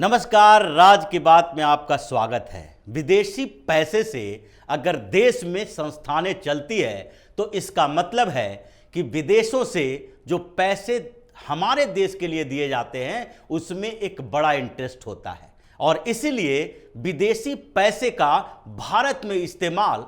नमस्कार, राज की बात में आपका स्वागत है। विदेशी पैसे से अगर देश में संस्थानें चलती है तो इसका मतलब है कि विदेशों से जो पैसे हमारे देश के लिए दिए जाते हैं उसमें एक बड़ा इंटरेस्ट होता है और इसीलिए विदेशी पैसे का भारत में इस्तेमाल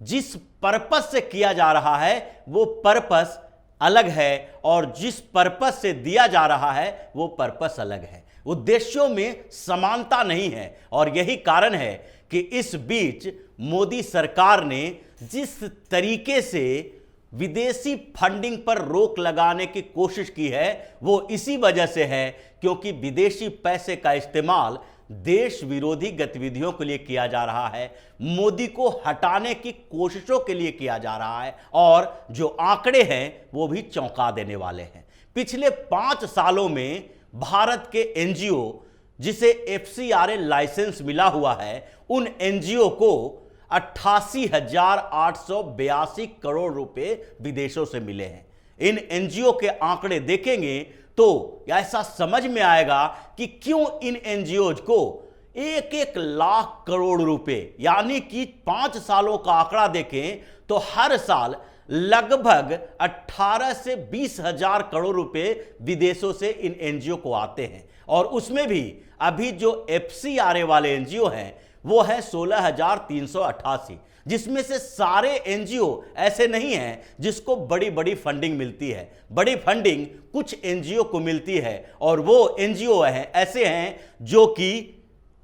जिस पर्पस से किया जा रहा है वो पर्पस अलग है और जिस पर्पस से दिया जा रहा है वो पर्पस अलग है। उद्देश्यों में समानता नहीं है और यही कारण है कि इस बीच मोदी सरकार ने जिस तरीके से विदेशी फंडिंग पर रोक लगाने की कोशिश की है वो इसी वजह से है क्योंकि विदेशी पैसे का इस्तेमाल देश विरोधी गतिविधियों के लिए किया जा रहा है, मोदी को हटाने की कोशिशों के लिए किया जा रहा है और जो आंकड़े हैं वो भी चौंका देने वाले हैं। पिछले 5 सालों में भारत के एनजीओ जिसे एफसीआरए लाइसेंस मिला हुआ है उन एनजीओ को 88,882 करोड़ रुपए विदेशों से मिले हैं। इन एनजीओ के आंकड़े देखेंगे तो ऐसा समझ में आएगा कि क्यों इन एनजीओज को 1-1 लाख करोड़ रुपए यानी कि 5 सालों का आंकड़ा देखें तो हर साल लगभग 18 से 20 हजार करोड़ रुपए विदेशों से इन एनजीओ को आते हैं और उसमें भी अभी जो एफसीआरए वाले एनजीओ हैं वो है 16,388, जिसमें से सारे एनजीओ ऐसे नहीं हैं जिसको बड़ी बड़ी फंडिंग मिलती है। बड़ी फंडिंग कुछ एनजीओ को मिलती है और वो एनजीओ हैं ऐसे हैं जो कि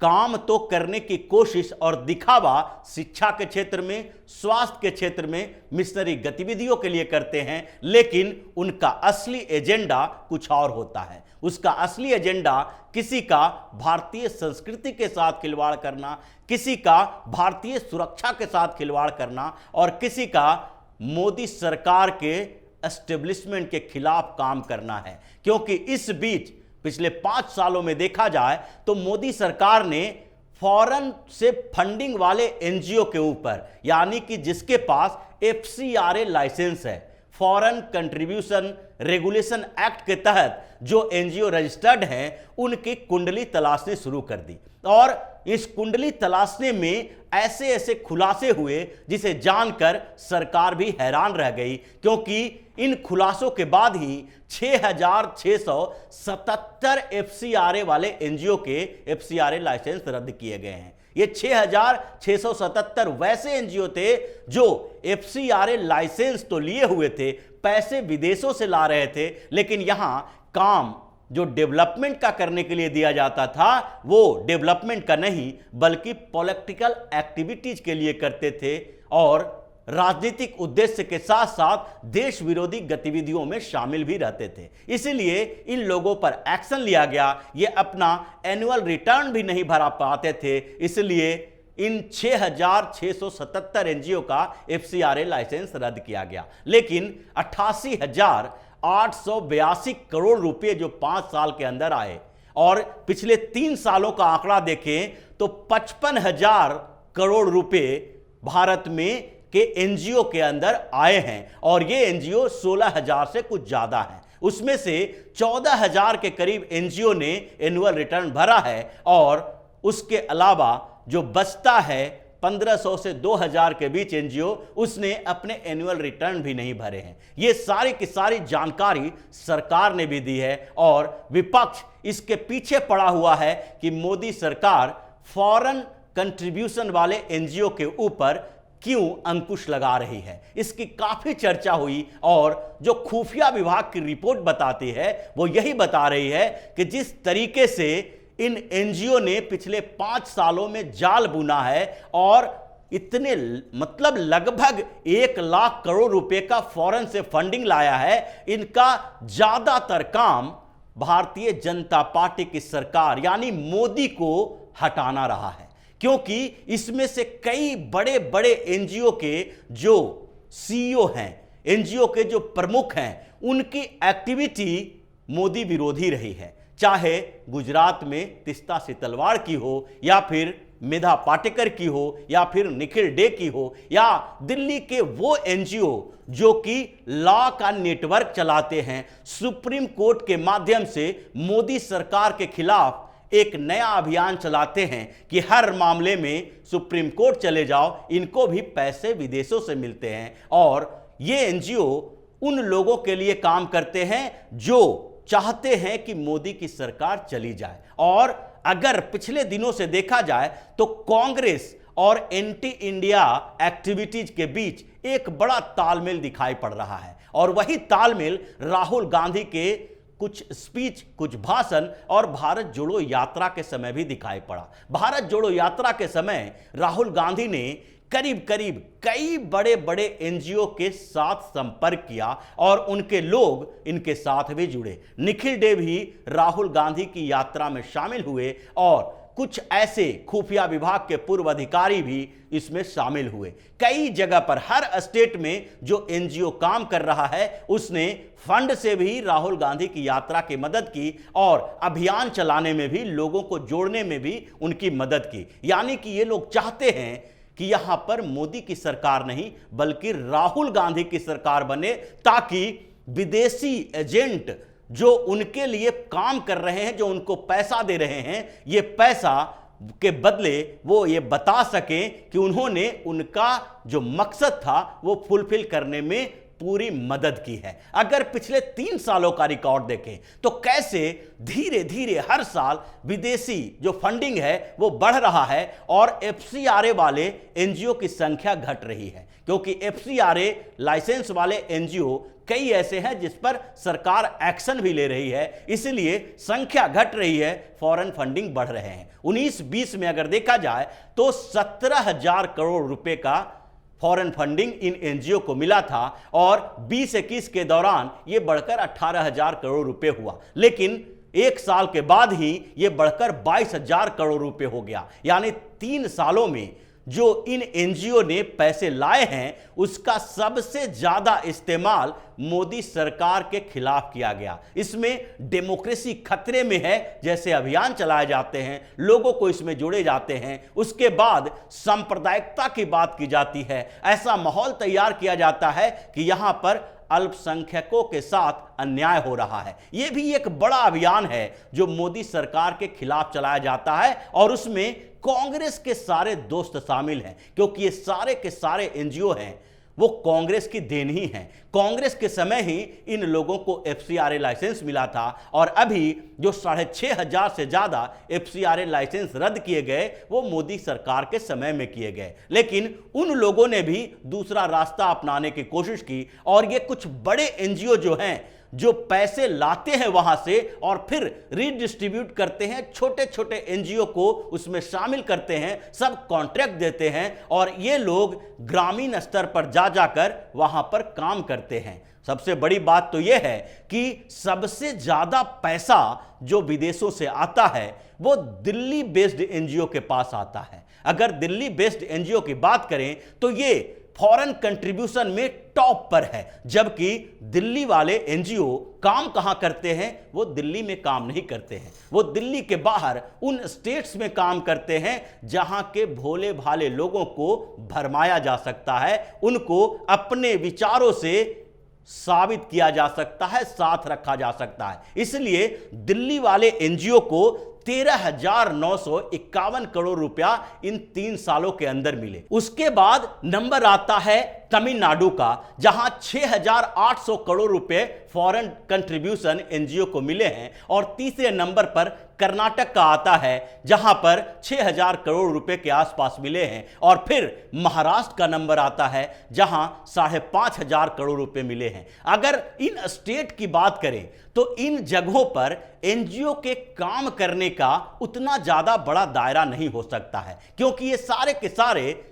काम तो करने की कोशिश और दिखावा शिक्षा के क्षेत्र में, स्वास्थ्य के क्षेत्र में, मिशनरी गतिविधियों के लिए करते हैं, लेकिन उनका असली एजेंडा कुछ और होता है। उसका असली एजेंडा किसी का भारतीय संस्कृति के साथ खिलवाड़ करना, किसी का भारतीय सुरक्षा के साथ खिलवाड़ करना और किसी का मोदी सरकार के एस्टेब्लिशमेंट के खिलाफ काम करना है। क्योंकि इस बीच पिछले 5 सालों में देखा जाए तो मोदी सरकार ने फॉरेन से फंडिंग वाले एनजीओ के ऊपर यानी कि जिसके पास एफसीआरए लाइसेंस है, फॉरेन कंट्रीब्यूशन रेगुलेशन एक्ट के तहत जो एनजीओ रजिस्टर्ड हैं उनकी कुंडली तलाशनी शुरू कर दी और इस कुंडली तलाशने में ऐसे ऐसे खुलासे हुए जिसे जानकर सरकार भी हैरान रह गई क्योंकि इन खुलासों के बाद ही 6,677 एफसीआरए वाले एनजीओ के एफसीआरए लाइसेंस रद्द किए गए हैं। ये 6,677 वैसे एनजीओ थे जो एफसीआरए लाइसेंस तो लिए हुए थे, पैसे विदेशों से ला रहे थे, लेकिन यहां काम जो डेवलपमेंट का करने के लिए दिया जाता था वो डेवलपमेंट का नहीं बल्कि पॉलिटिकल एक्टिविटीज के लिए करते थे और राजनीतिक उद्देश्य के साथ साथ देश विरोधी गतिविधियों में शामिल भी रहते थे। इसीलिए इन लोगों पर एक्शन लिया गया। ये अपना एनुअल रिटर्न भी नहीं भरा पाते थे, इसलिए इन 6,677 एनजीओ का एफसीआरए लाइसेंस रद्द किया गया। लेकिन 88,882 करोड़ रुपए जो 5 साल के अंदर आए और पिछले 3 सालों का आंकड़ा देखें तो 55,000 करोड़ रुपए भारत में के एनजीओ के अंदर आए हैं और ये एनजीओ 16,000 से कुछ ज्यादा हैं। उसमें से 14,000 के करीब एनजीओ ने एनुअल रिटर्न भरा है और उसके अलावा जो बचता है 1,500 से 2,000 के बीच एनजीओ उसने अपने एनुअल रिटर्न भी नहीं भरे हैं। ये सारी की सारी जानकारी सरकार ने भी दी है और विपक्ष इसके पीछे पड़ा हुआ है कि मोदी सरकार फॉरेन कंट्रीब्यूशन वाले एनजीओ के ऊपर क्यों अंकुश लगा रही है। इसकी काफी चर्चा हुई और जो खुफिया विभाग की रिपोर्ट बताती है वो यही बता रही है कि जिस तरीके से इन एनजीओ ने पिछले 5 सालों में जाल बुना है और इतने मतलब लगभग 1 लाख करोड़ रुपए का फॉरेन से फंडिंग लाया है, इनका ज्यादातर काम भारतीय जनता पार्टी की सरकार यानी मोदी को हटाना रहा है क्योंकि इसमें से कई बड़े बड़े एनजीओ के जो सीईओ हैं, एनजीओ के जो प्रमुख हैं, उनकी एक्टिविटी मोदी विरोधी रही है। चाहे गुजरात में तीस्ता सितलवाड़ की हो या फिर मेधा पाटेकर की हो या फिर निखिल डे की हो या दिल्ली के वो एनजीओ जो कि लॉ का नेटवर्क चलाते हैं, सुप्रीम कोर्ट के माध्यम से मोदी सरकार के खिलाफ एक नया अभियान चलाते हैं कि हर मामले में सुप्रीम कोर्ट चले जाओ, इनको भी पैसे विदेशों से मिलते हैं। और ये एनजीओ उन लोगों के लिए काम करते हैं जो चाहते हैं कि मोदी की सरकार चली जाए। और अगर पिछले दिनों से देखा जाए तो कांग्रेस और एंटी इंडिया एक्टिविटीज के बीच एक बड़ा तालमेल दिखाई पड़ रहा है। और वही तालमेल राहुल गांधी के कुछ स्पीच, कुछ भाषण और भारत जोड़ो यात्रा के समय भी दिखाई पड़ा। भारत जोड़ो यात्रा के समय राहुल गांधी ने करीब करीब कई बड़े बड़े एनजीओ के साथ संपर्क किया और उनके लोग इनके साथ भी जुड़े। निखिल डे भी राहुल गांधी की यात्रा में शामिल हुए और कुछ ऐसे खुफिया विभाग के पूर्व अधिकारी भी इसमें शामिल हुए। कई जगह पर हर स्टेट में जो एनजीओ काम कर रहा है उसने फंड से भी राहुल गांधी की यात्रा की मदद की और अभियान चलाने में भी, लोगों को जोड़ने में भी उनकी मदद की। यानी कि ये लोग चाहते हैं कि यहां पर मोदी की सरकार नहीं बल्कि राहुल गांधी की सरकार बने, ताकि विदेशी एजेंट जो उनके लिए काम कर रहे हैं, जो उनको पैसा दे रहे हैं, ये पैसा के बदले वो ये बता सकें कि उन्होंने उनका जो मकसद था वो फुलफिल करने में पूरी मदद की है। अगर पिछले 3 सालों का रिकॉर्ड देखें तो कैसे धीरे धीरे हर साल विदेशी जो फंडिंग है वो बढ़ रहा है और एफसीआरए वाले एनजीओ की संख्या घट रही है, क्योंकि एफसीआरए लाइसेंस वाले एनजीओ कई ऐसे हैं जिस पर सरकार एक्शन भी ले रही है, इसलिए संख्या घट रही है, फॉरेन फंडिंग बढ़ रहे हैं। 19-20 में अगर देखा जाए तो 17,000 करोड़ रुपए का फॉरेन फंडिंग इन एनजीओ को मिला था और 20-21 के दौरान यह बढ़कर 18,000 करोड़ रुपए हुआ। लेकिन एक साल के बाद ही यह बढ़कर 22,000 करोड़ रुपए हो गया। यानी 3 सालों में जो इन एनजीओ ने पैसे लाए हैं उसका सबसे ज्यादा इस्तेमाल मोदी सरकार के खिलाफ किया गया। इसमें डेमोक्रेसी खतरे में है जैसे अभियान चलाए जाते हैं, लोगों को इसमें जोड़े जाते हैं, उसके बाद सांप्रदायिकता की बात की जाती है, ऐसा माहौल तैयार किया जाता है कि यहां पर अल्पसंख्यकों के साथ अन्याय हो रहा है। यह भी एक बड़ा अभियान है जो मोदी सरकार के खिलाफ चलाया जाता है और उसमें कांग्रेस के सारे दोस्त शामिल हैं, क्योंकि ये सारे के सारे एनजीओ हैं वो कांग्रेस की देन ही है। कांग्रेस के समय ही इन लोगों को एफसीआरए लाइसेंस मिला था और अभी जो 6,500 से ज्यादा एफसीआरए लाइसेंस रद्द किए गए वो मोदी सरकार के समय में किए गए। लेकिन उन लोगों ने भी दूसरा रास्ता अपनाने की कोशिश की और ये कुछ बड़े एनजीओ जो हैं जो पैसे लाते हैं वहां से और फिर रीडिस्ट्रीब्यूट करते हैं, छोटे छोटे एनजीओ को उसमें शामिल करते हैं, सब कॉन्ट्रैक्ट देते हैं और ये लोग ग्रामीण स्तर पर जा जाकर वहां पर काम करते हैं। सबसे बड़ी बात तो यह है कि सबसे ज्यादा पैसा जो विदेशों से आता है वो दिल्ली बेस्ड एनजीओ के पास आता है। अगर दिल्ली बेस्ड एनजीओ की बात करें तो ये फॉरेन कंट्रीब्यूशन में टॉप पर है, जबकि दिल्ली वाले एनजीओ काम कहां करते हैं? वो दिल्ली में काम नहीं करते हैं, वो दिल्ली के बाहर उन स्टेट्स में काम करते हैं जहां के भोले भाले लोगों को भरमाया जा सकता है, उनको अपने विचारों से साबित किया जा सकता है, साथ रखा जा सकता है। इसलिए दिल्ली वाले एनजीओ को 13,951 करोड़ रुपया इन 3 सालों के अंदर मिले। उसके बाद नंबर आता है तमिलनाडु का, जहां 6,800 करोड़ रुपए फॉरेन कंट्रीब्यूशन एनजीओ को मिले हैं और तीसरे नंबर पर कर्नाटक का आता है जहां पर 6,000 करोड़ रुपए के आसपास मिले हैं और फिर महाराष्ट्र का नंबर आता है जहां 5,500 करोड़ रुपए मिले हैं। अगर इन स्टेट की बात करें तो इन जगहों पर एनजीओ के काम करने का उतना ज्यादा बड़ा दायरा नहीं हो सकता है, क्योंकि ये सारे के सारे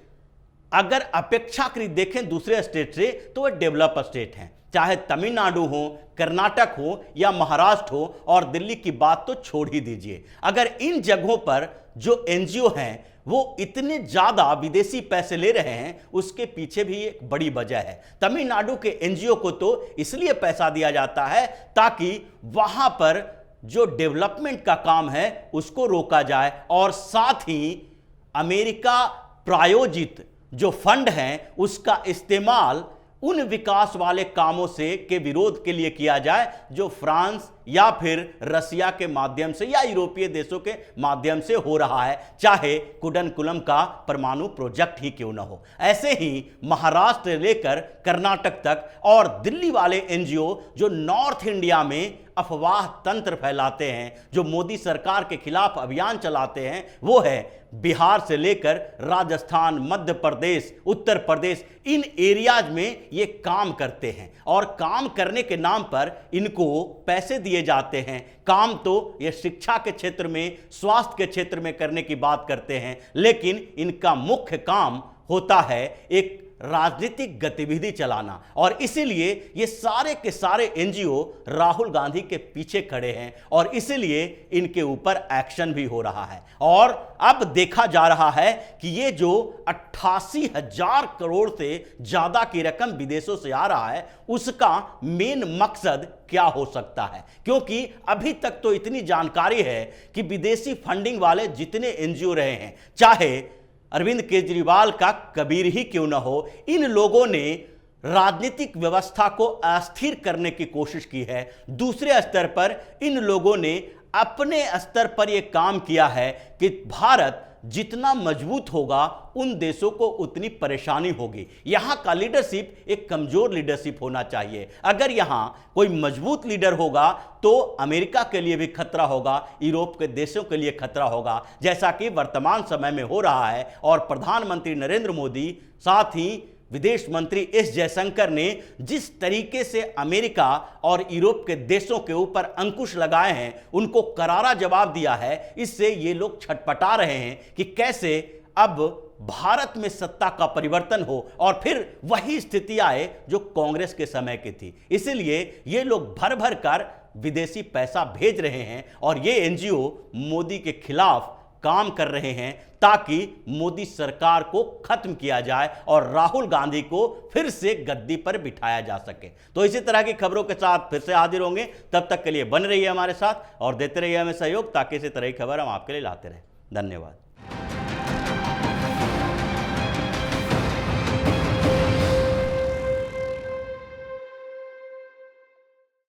अगर अपेक्षाकृत देखें दूसरे स्टेट से तो वे डेवलप स्टेट हैं, चाहे तमिलनाडु हो, कर्नाटक हो या महाराष्ट्र हो, और दिल्ली की बात तो छोड़ ही दीजिए। अगर इन जगहों पर जो एनजीओ हैं वो इतने ज्यादा विदेशी पैसे ले रहे हैं उसके पीछे भी एक बड़ी वजह है। तमिलनाडु के एनजीओ को तो इसलिए पैसा दिया जाता है ताकि वहां पर जो डेवलपमेंट का काम है उसको रोका जाए और साथ ही अमेरिका प्रायोजित जो फंड हैं उसका इस्तेमाल उन विकास वाले कामों से के विरोध के लिए किया जाए जो फ्रांस या फिर रसिया के माध्यम से या यूरोपीय देशों के माध्यम से हो रहा है, चाहे कुडनकुलम का परमाणु प्रोजेक्ट ही क्यों ना हो। ऐसे ही महाराष्ट्र लेकर कर्नाटक तक और दिल्ली वाले एनजीओ जो नॉर्थ इंडिया में अफवाह तंत्र फैलाते हैं, जो मोदी सरकार के खिलाफ अभियान चलाते हैं, वो है बिहार से लेकर राजस्थान, मध्य प्रदेश, उत्तर प्रदेश, इन एरियाज में ये काम करते हैं और काम करने के नाम पर इनको पैसे दिए जाते हैं। काम तो ये शिक्षा के क्षेत्र में, स्वास्थ्य के क्षेत्र में करने की बात करते हैं, लेकिन इनका मुख्य काम होता है एक राजनीतिक गतिविधि चलाना। और इसीलिए ये सारे के सारे एनजीओ राहुल गांधी के पीछे खड़े हैं और इसीलिए इनके ऊपर एक्शन भी हो रहा है। और अब देखा जा रहा है कि ये जो 88,000 करोड़ से ज्यादा की रकम विदेशों से आ रहा है, उसका मेन मकसद क्या हो सकता है, क्योंकि अभी तक तो इतनी जानकारी है कि विदेशी फंडिंग वाले जितने एनजीओ रहे हैं, चाहे अरविंद केजरीवाल का कबीर ही क्यों न हो, इन लोगों ने राजनीतिक व्यवस्था को अस्थिर करने की कोशिश की है। दूसरे स्तर पर इन लोगों ने अपने स्तर पर यह काम किया है कि भारत जितना मजबूत होगा उन देशों को उतनी परेशानी होगी। यहां का लीडरशिप एक कमजोर लीडरशिप होना चाहिए। अगर यहां कोई मजबूत लीडर होगा तो अमेरिका के लिए भी खतरा होगा, यूरोप के देशों के लिए खतरा होगा, जैसा कि वर्तमान समय में हो रहा है। और प्रधानमंत्री नरेंद्र मोदी, साथ ही विदेश मंत्री एस जयशंकर ने जिस तरीके से अमेरिका और यूरोप के देशों के ऊपर अंकुश लगाए हैं, उनको करारा जवाब दिया है। इससे ये लोग छटपटा रहे हैं कि कैसे अब भारत में सत्ता का परिवर्तन हो और फिर वही स्थिति आए जो कांग्रेस के समय की थी। इसीलिए ये लोग भर भर कर विदेशी पैसा भेज रहे हैं और ये एनजीओ मोदी के खिलाफ काम कर रहे हैं ताकि मोदी सरकार को खत्म किया जाए और राहुल गांधी को फिर से गद्दी पर बिठाया जा सके। तो इसी तरह की खबरों के साथ फिर से हाजिर होंगे। तब तक के लिए बन रहिए हमारे साथ और देते रहिए हमें सहयोग, ताकि इसी तरह की खबर हम आपके लिए लाते रहें। धन्यवाद।